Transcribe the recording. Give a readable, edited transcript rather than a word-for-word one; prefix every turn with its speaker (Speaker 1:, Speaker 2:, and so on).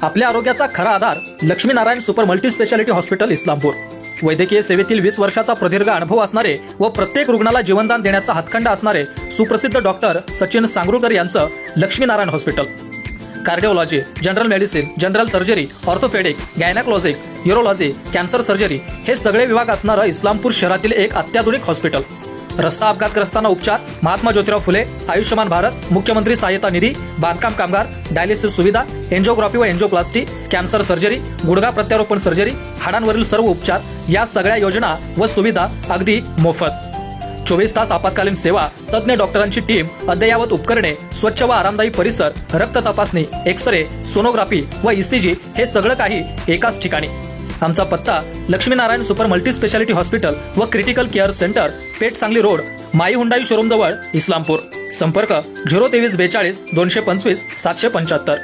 Speaker 1: आपल्या आरोग्याचा खरा आधार Laxminarayan super multi speciality hospital Islampur. वैद्यकीय सेवेतील 20 वर्षाचा प्रदीर्घ अनुभव असणारे व प्रत्येक रुग्णाला जीवनदान देण्याचा हातखंडा असणारे सुप्रसिद्ध डॉक्टर सचिन सांगरुळकर यांचं Laxminarayan hospital. Cardiology, general medicine, general surgery, orthopaedic, gynaecologic, urology, cancer surgery हे सगळे विभाग असणारं इस्लामपूर शहरातील एक अत्याधुनिक हॉस्पिटल। रस्ता अपघातग्रस्तांना उपचार, महात्मा ज्योतिराव फुले, आयुष्यमान भारत, मुख्यमंत्री सहायता निधी, बांधकाम कामगार, डायलिसिस सुविधा, एंजिओग्राफी व एंजिओप्लास्टी, कॅन्सर सर्जरी, गुडघा प्रत्यारोपण सर्जरी, हाडांवरील सर्व उपचार या सगळ्या योजना व सुविधा अगदी मोफत। 24 तास आपत्कालीन सेवा, तज्ञ डॉक्टरांची टीम, अद्ययावत उपकरणे, स्वच्छ व आरामदायी परिसर, रक्त तपासणी, एक्सरे, सोनोग्राफी व ईसीजी हे सगळं काही एकाच ठिकाणी। आमचा पत्ता Laxminarayan super multi speciality hospital व critical care centre, Peth Sangli road, my Hyundai showroom जवळ, इस्लामपूर। संपर्क 02342 225 775।